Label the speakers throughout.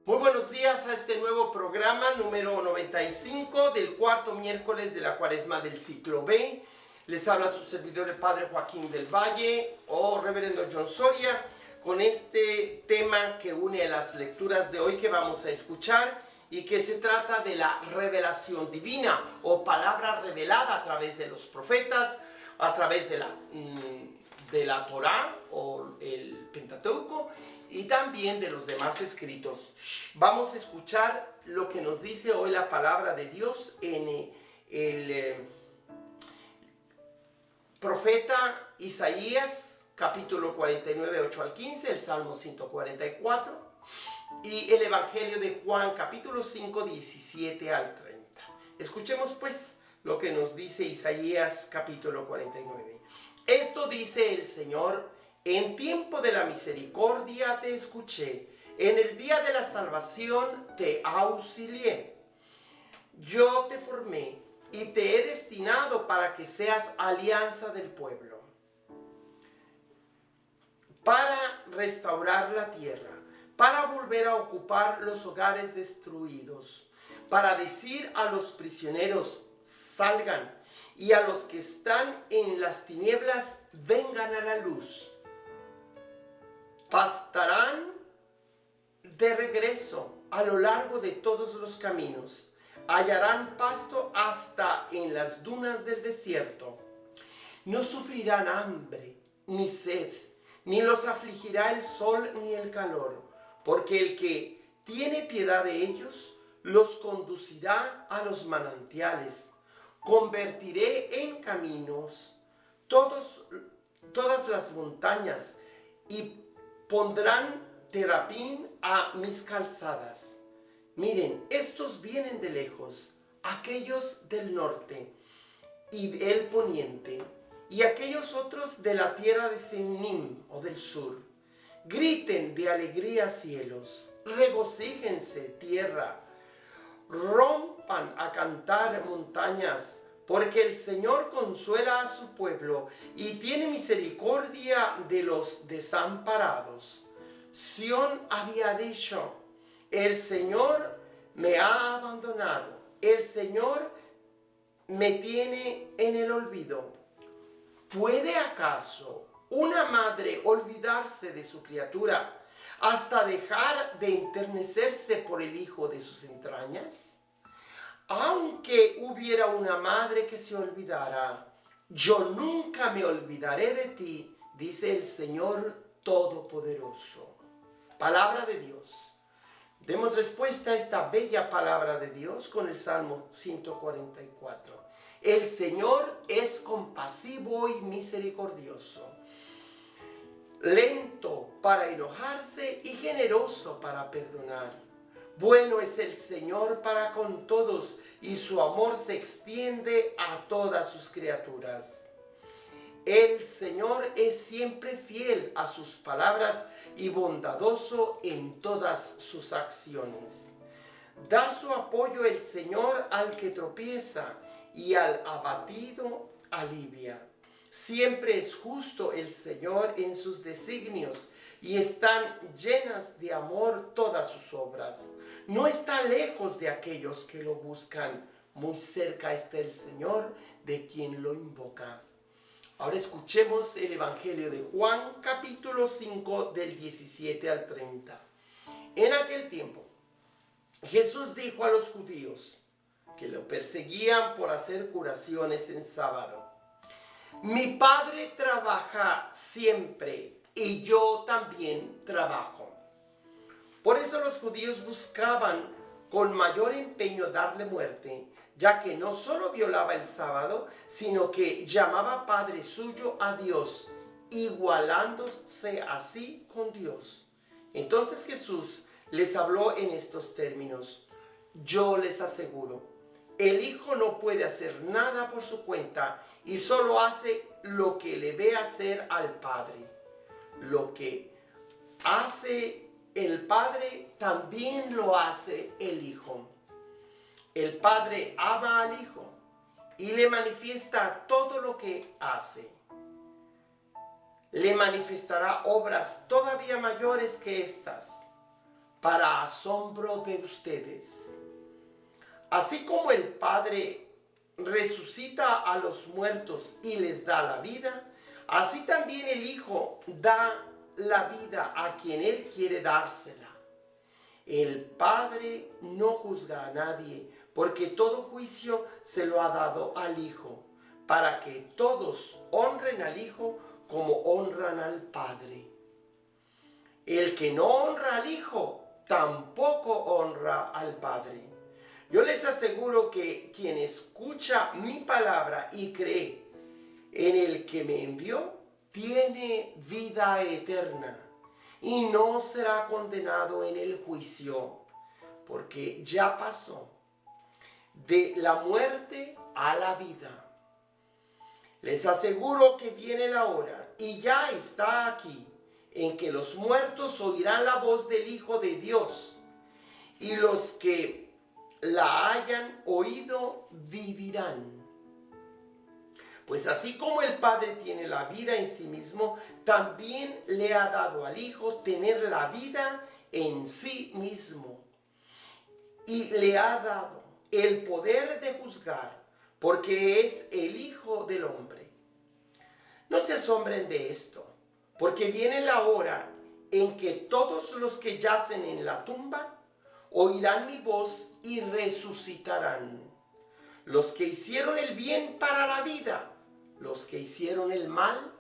Speaker 1: Muy buenos días a este nuevo programa número 95 del cuarto miércoles de la cuaresma del ciclo B. Les habla su servidor el Padre Joaquín del Valle o Reverendo John Soria con este tema que une las lecturas de hoy que vamos a escuchar y que se trata de la revelación divina o palabra revelada a través de los profetas, a través de la Torá o el Pentateuco y también de los demás escritos. Vamos a escuchar lo que nos dice hoy la palabra de Dios en el profeta Isaías, capítulo 49, 8 al 15, el Salmo 144 y el Evangelio de Juan, capítulo 5, 17 al 30. Escuchemos pues lo que nos dice Isaías, capítulo 49. Esto dice el Señor: en tiempo de la misericordia te escuché, en el día de la salvación te auxilié. Yo te formé y te he destinado para que seas alianza del pueblo, para restaurar la tierra, para volver a ocupar los hogares destruidos, para decir a los prisioneros: salgan, y a los que están en las tinieblas, vengan a la luz. Pastarán de regreso a lo largo de todos los caminos, hallarán pasto hasta en las dunas del desierto. No sufrirán hambre ni sed, ni los afligirá el sol ni el calor, porque el que tiene piedad de ellos los conducirá a los manantiales. Convertiré en caminos todas las montañas y pondrán terapín a mis calzadas. Miren, estos vienen de lejos, aquellos del norte y del poniente, y aquellos otros de la tierra de Senim o del sur. Griten de alegría cielos, regocíjense tierra, rompan a cantar montañas, porque el Señor consuela a su pueblo y tiene misericordia de los desamparados. Sión había dicho: el Señor me ha abandonado, el Señor me tiene en el olvido. ¿Puede acaso una madre olvidarse de su criatura hasta dejar de enternecerse por el hijo de sus entrañas? Aunque hubiera una madre que se olvidara, yo nunca me olvidaré de ti, dice el Señor Todopoderoso. Palabra de Dios. Demos respuesta a esta bella palabra de Dios con el Salmo 144. El Señor es compasivo y misericordioso, lento para enojarse y generoso para perdonar. Bueno es el Señor para con todos, y su amor se extiende a todas sus criaturas. El Señor es siempre fiel a sus palabras y bondadoso en todas sus acciones. Da su apoyo el Señor al que tropieza, y al abatido alivia. Siempre es justo el Señor en sus designios, y están llenas de amor todas sus obras. No está lejos de aquellos que lo buscan, muy cerca está el Señor de quien lo invoca. Ahora escuchemos el Evangelio de Juan, capítulo 5, del 17 al 30. En aquel tiempo, Jesús dijo a los judíos que lo perseguían por hacer curaciones en sábado: mi Padre trabaja siempre y yo también trabajo. Por eso los judíos buscaban con mayor empeño darle muerte, ya que no solo violaba el sábado, sino que llamaba Padre suyo a Dios, igualándose así con Dios. Entonces Jesús les habló en estos términos: yo les aseguro, el Hijo no puede hacer nada por su cuenta y solo hace lo que le ve hacer al Padre. Lo que hace el Padre también lo hace el Hijo. El Padre ama al Hijo y le manifiesta todo lo que hace. Le manifestará obras todavía mayores que estas, para asombro de ustedes. Así como el Padre resucita a los muertos y les da la vida, así también el Hijo da la vida a quien Él quiere dársela. El Padre no juzga a nadie, porque todo juicio se lo ha dado al Hijo, para que todos honren al Hijo como honran al Padre. El que no honra al Hijo, tampoco honra al Padre. Yo les aseguro que quien escucha mi palabra y cree en el que me envió, tiene vida eterna y no será condenado en el juicio, porque ya pasó de la muerte a la vida. Les aseguro que viene la hora, y ya está aquí, en que los muertos oirán la voz del Hijo de Dios, y los que la hayan oído vivirán. Pues así como el Padre tiene la vida en sí mismo, también le ha dado al Hijo tener la vida en sí mismo. Y le ha dado el poder de juzgar, porque es el Hijo del Hombre. No se asombren de esto, porque viene la hora en que todos los que yacen en la tumba oirán mi voz y resucitarán. Los que hicieron el bien para la vida, los que hicieron el mal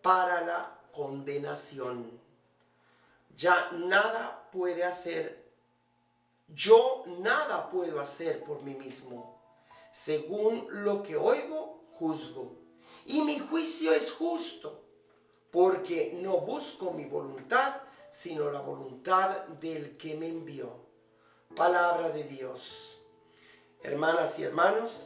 Speaker 1: para la condenación. Ya nada puede hacer, yo nada puedo hacer por mí mismo. Según lo que oigo, juzgo. Y mi juicio es justo, porque no busco mi voluntad, sino la voluntad del que me envió. Palabra de Dios. Hermanas y hermanos,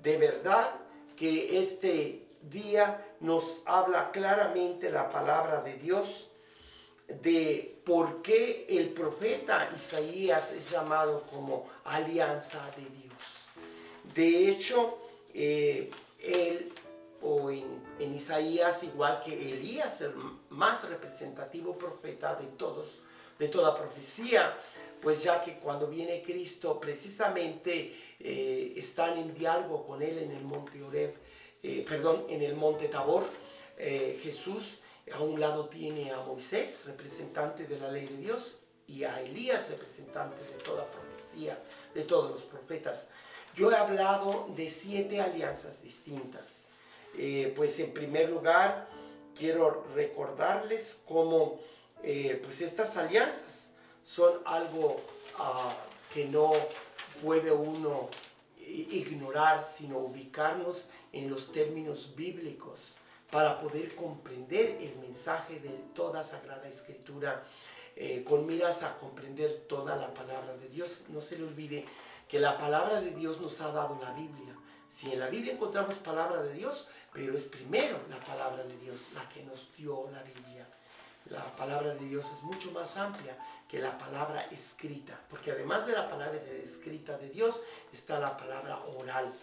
Speaker 1: de verdad que este día nos habla claramente la palabra de Dios de por qué el profeta Isaías es llamado como alianza de Dios. De hecho, él o en Isaías, igual que Elías, el más representativo profeta de todos, de toda profecía, pues ya que cuando viene Cristo precisamente están en diálogo con él en el monte en el monte Tabor. Jesús a un lado tiene a Moisés, representante de la ley de Dios, y a Elías, representante de toda profecía, de todos los profetas. Yo he hablado de 7 alianzas distintas. Pues en primer lugar quiero recordarles cómo pues estas alianzas son algo que no puede uno ignorar, sino ubicarnos en los términos bíblicos para poder comprender el mensaje de toda Sagrada Escritura, con miras a comprender toda la palabra de Dios. No se le olvide que la palabra de Dios nos ha dado la Biblia. Si en la Biblia encontramos palabra de Dios, pero es primero la palabra de Dios la que nos dio la Biblia. La palabra de Dios es mucho más amplia que la palabra escrita, porque además de la palabra escrita de Dios está la palabra oral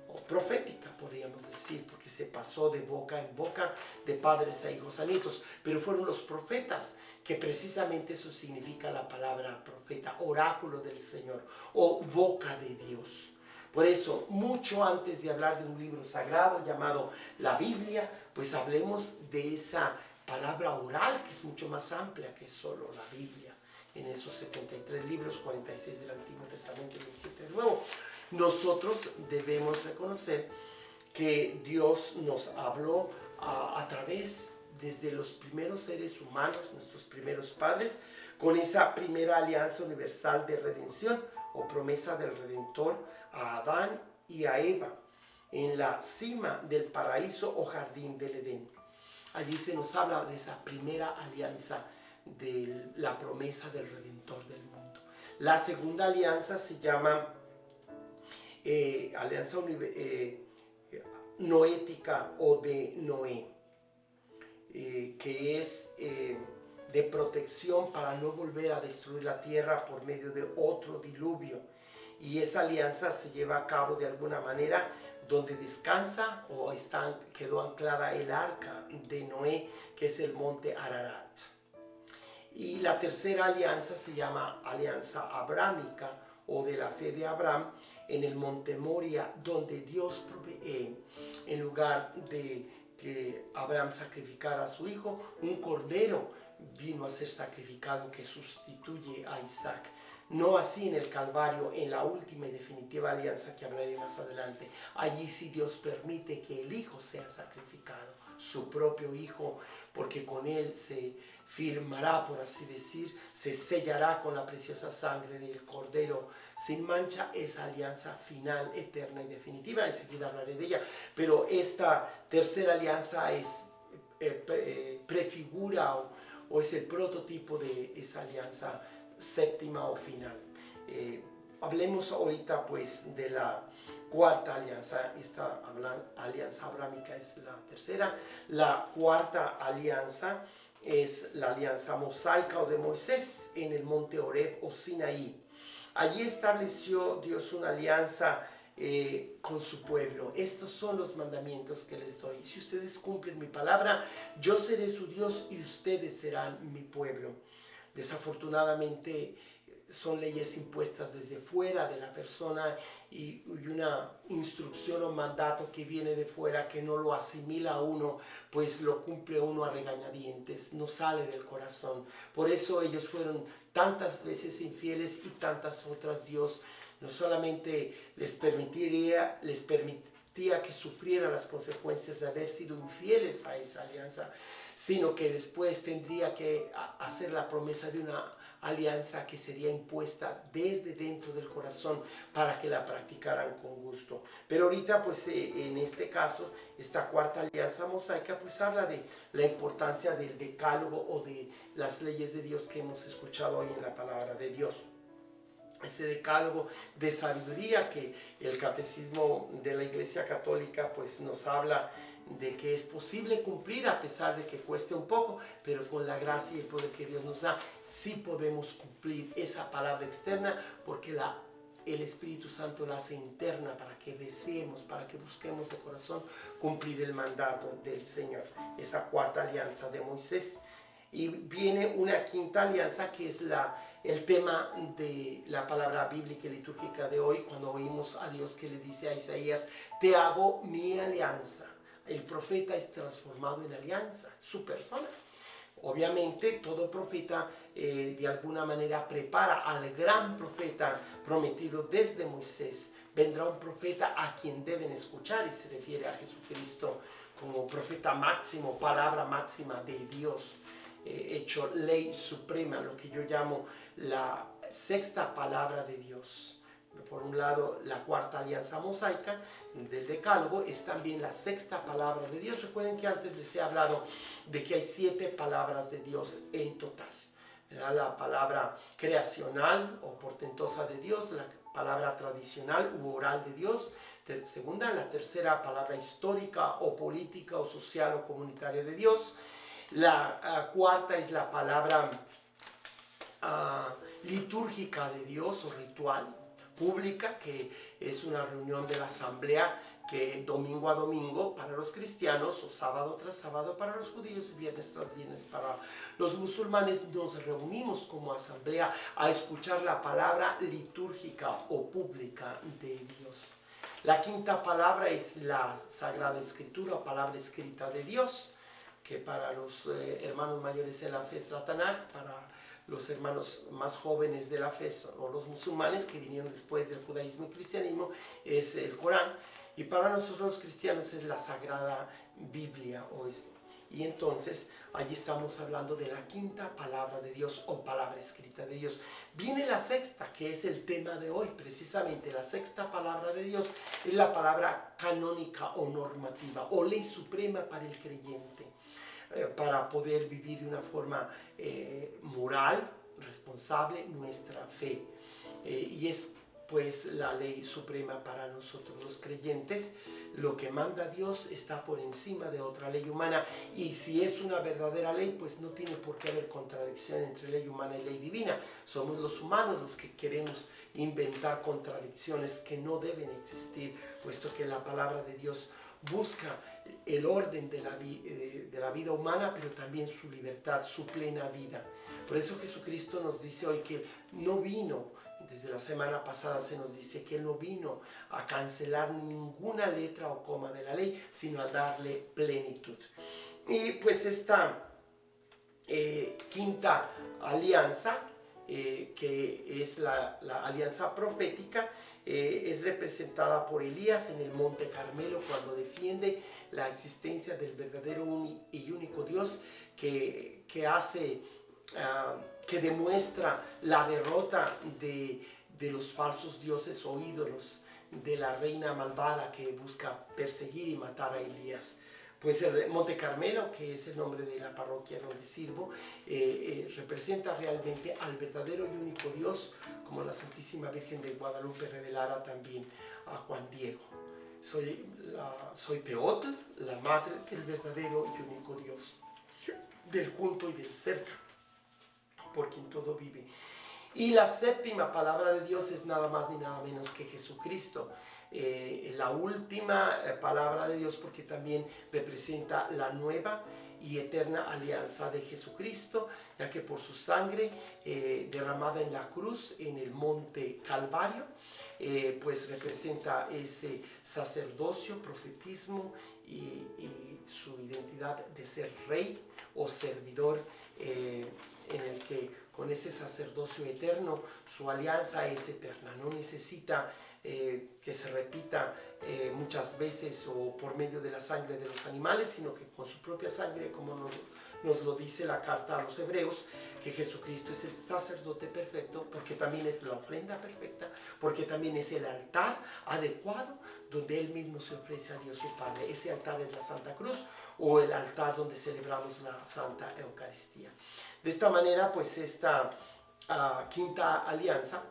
Speaker 1: o profética, podríamos decir, porque se pasó de boca en boca, de padres a hijos a nietos, pero fueron los profetas, que precisamente eso significa la palabra profeta, oráculo del Señor o boca de Dios. Por eso, mucho antes de hablar de un libro sagrado llamado la Biblia, pues hablemos de esa palabra oral, que es mucho más amplia que solo la Biblia. En esos 73 libros, 46 del Antiguo Testamento y 27 del Nuevo, nosotros debemos reconocer que Dios nos habló a través, desde los primeros seres humanos, nuestros primeros padres, con esa primera alianza universal de redención o promesa del Redentor a Adán y a Eva en la cima del paraíso o jardín del Edén. Allí se nos habla de esa primera alianza, de la promesa del Redentor del mundo. La segunda alianza se llama alianza noética o de Noé, que es de protección para no volver a destruir la tierra por medio de otro diluvio. Y esa alianza se lleva a cabo de alguna manera donde descansa o quedó anclada el arca de Noé, que es el monte Ararat. Y la tercera alianza se llama alianza abrámica o de la fe de Abraham en el monte Moria, donde Dios en lugar de que Abraham sacrificara a su hijo, un cordero vino a ser sacrificado que sustituye a Isaac. No así en el Calvario, en la última y definitiva alianza que hablaré más adelante. Allí sí Dios permite que el hijo sea sacrificado, su propio hijo, porque con él se firmará, por así decir, se sellará con la preciosa sangre del Cordero sin mancha esa alianza final, eterna y definitiva. Enseguida hablaré de ella, pero esta tercera alianza es prefigura o es el prototipo de esa alianza séptima o final. Hablemos ahorita pues de la cuarta alianza. Esta alianza abrámica es la tercera. La cuarta alianza es la alianza mosaica o de Moisés en el monte Horeb o Sinaí. Allí estableció Dios una alianza con su pueblo. Estos son los mandamientos que les doy. Si ustedes cumplen mi palabra, yo seré su Dios y ustedes serán mi pueblo. Desafortunadamente son leyes impuestas desde fuera de la persona y una instrucción o mandato que viene de fuera que no lo asimila uno, pues lo cumple uno a regañadientes, no sale del corazón. Por eso ellos fueron tantas veces infieles y tantas otras Dios no solamente les permitía que sufrieran las consecuencias de haber sido infieles a esa alianza, sino que después tendría que hacer la promesa de una alianza que sería impuesta desde dentro del corazón para que la practicaran con gusto. Pero ahorita pues en este caso, esta cuarta alianza mosaica pues habla de la importancia del decálogo o de las leyes de Dios que hemos escuchado hoy en la palabra de Dios. Ese decálogo de sabiduría que el catecismo de la Iglesia Católica pues nos habla de que es posible cumplir a pesar de que cueste un poco, pero con la gracia y el poder que Dios nos da, sí podemos cumplir esa palabra externa porque el Espíritu Santo la hace interna para que deseemos, para que busquemos de corazón cumplir el mandato del Señor. Esa cuarta alianza de Moisés. Y viene una quinta alianza que es el tema de la palabra bíblica y litúrgica de hoy, cuando oímos a Dios que le dice a Isaías, te hago mi alianza. El profeta es transformado en alianza, su persona. Obviamente todo profeta de alguna manera prepara al gran profeta prometido desde Moisés. Vendrá un profeta a quien deben escuchar y se refiere a Jesucristo como profeta máximo, palabra máxima de Dios. Hecho ley suprema, lo que yo llamo la sexta palabra de Dios. Por un lado, la cuarta alianza mosaica del decálogo es también la sexta palabra de Dios. Recuerden que antes les he hablado de que hay 7 palabras de Dios en total. La palabra creacional o portentosa de Dios, la palabra tradicional u oral de Dios, segunda, la tercera palabra histórica o política o social o comunitaria de Dios. La cuarta es la palabra litúrgica de Dios o ritual, pública, que es una reunión de la asamblea que domingo a domingo para los cristianos o sábado tras sábado para los judíos y viernes tras viernes para los musulmanes nos reunimos como asamblea a escuchar la palabra litúrgica o pública de Dios. La quinta palabra es la Sagrada Escritura, palabra escrita de Dios, que para los hermanos mayores de la fe es la Tanaj, para los hermanos más jóvenes de la fe o los musulmanes que vinieron después del judaísmo y cristianismo es el Corán, y para nosotros los cristianos es la Sagrada Biblia. Y entonces allí estamos hablando de la quinta palabra de Dios o palabra escrita de Dios. Viene la sexta, que es el tema de hoy, precisamente la sexta palabra de Dios es la palabra canónica o normativa o ley suprema para el creyente, para poder vivir de una forma moral, responsable, nuestra fe. Y es pues la ley suprema para nosotros los creyentes. Lo que manda Dios está por encima de otra ley humana, y si es una verdadera ley, pues no tiene por qué haber contradicción entre ley humana y ley divina. Somos los humanos los que queremos inventar contradicciones que no deben existir, puesto que la palabra de Dios busca el orden de la vida humana, pero también su libertad, su plena vida. Por eso Jesucristo nos dice hoy que no vino, desde la semana pasada se nos dice que Él no vino a cancelar ninguna letra o coma de la ley, sino a darle plenitud. Y pues esta quinta alianza, que es la alianza profética, es representada por Elías en el Monte Carmelo, cuando defiende la existencia del verdadero y único Dios, que demuestra la derrota de los falsos dioses o ídolos de la reina malvada que busca perseguir y matar a Elías. Pues el Monte Carmelo, que es el nombre de la parroquia donde sirvo, representa realmente al verdadero y único Dios, como la Santísima Virgen de Guadalupe revelara también a Juan Diego. Soy Teotl, la madre del verdadero y único Dios, del junto y del cerca, por quien todo vive. Y la séptima palabra de Dios es nada más ni nada menos que Jesucristo. La última palabra de Dios, porque también representa la nueva y eterna alianza de Jesucristo, ya que por su sangre derramada en la cruz, en el monte Calvario, pues representa ese sacerdocio, profetismo y su identidad de ser rey o servidor, en el que con ese sacerdocio eterno su alianza es eterna, no necesita que se repita muchas veces o por medio de la sangre de los animales, sino que con su propia sangre, como nos lo dice la carta a los Hebreos, que Jesucristo es el sacerdote perfecto, porque también es la ofrenda perfecta, porque también es el altar adecuado donde Él mismo se ofrece a Dios su Padre. Ese altar es la Santa Cruz, o el altar donde celebramos la Santa Eucaristía. De esta manera, pues esta quinta alianza,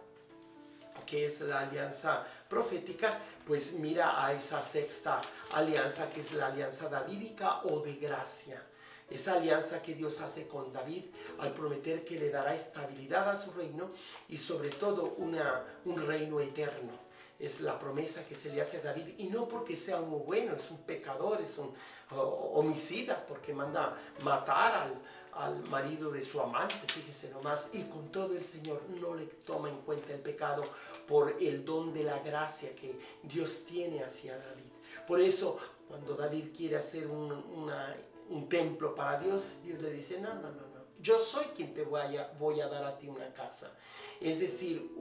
Speaker 1: que es la alianza profética, pues mira a esa sexta alianza, que es la alianza davídica o de gracia. Esa alianza que Dios hace con David al prometer que le dará estabilidad a su reino y sobre todo un reino eterno. Es la promesa que se le hace a David, y no porque sea muy bueno, es un pecador, es un homicida, porque manda matar al marido de su amante, fíjese nomás, y con todo el Señor no le toma en cuenta el pecado por el don de la gracia que Dios tiene hacia David. Por eso, cuando David quiere hacer un templo para Dios, Dios le dice, no, yo soy quien te voy a dar a ti una casa. Es decir,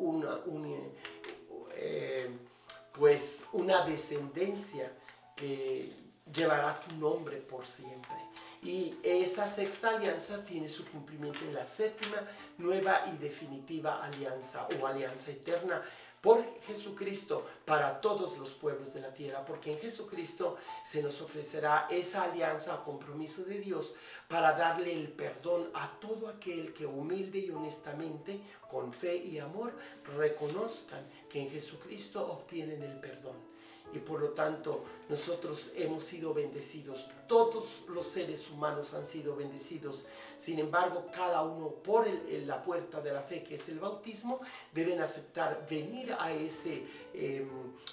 Speaker 1: pues una descendencia que llevará tu nombre por siempre. Y esa sexta alianza tiene su cumplimiento en la séptima, nueva y definitiva alianza, o alianza eterna, por Jesucristo para todos los pueblos de la tierra, porque en Jesucristo se nos ofrecerá esa alianza o compromiso de Dios para darle el perdón a todo aquel que humilde y honestamente, con fe y amor, reconozcan que en Jesucristo obtienen el perdón. Y por lo tanto nosotros hemos sido bendecidos, todos los seres humanos han sido bendecidos. Sin embargo, cada uno por la puerta de la fe, que es el bautismo, deben aceptar venir a ese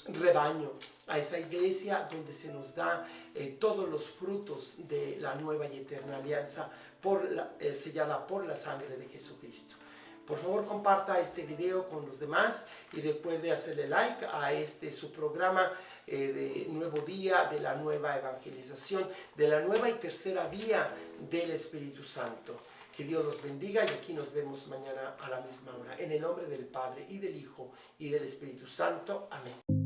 Speaker 1: rebaño, a esa iglesia donde se nos da todos los frutos de la nueva y eterna alianza sellada por la sangre de Jesucristo. Por favor, comparta este video con los demás y recuerde hacerle like a su programa de Nuevo Día, de la nueva evangelización, de la nueva y tercera vía del Espíritu Santo. Que Dios los bendiga, y aquí nos vemos mañana a la misma hora. En el nombre del Padre, y del Hijo, y del Espíritu Santo. Amén.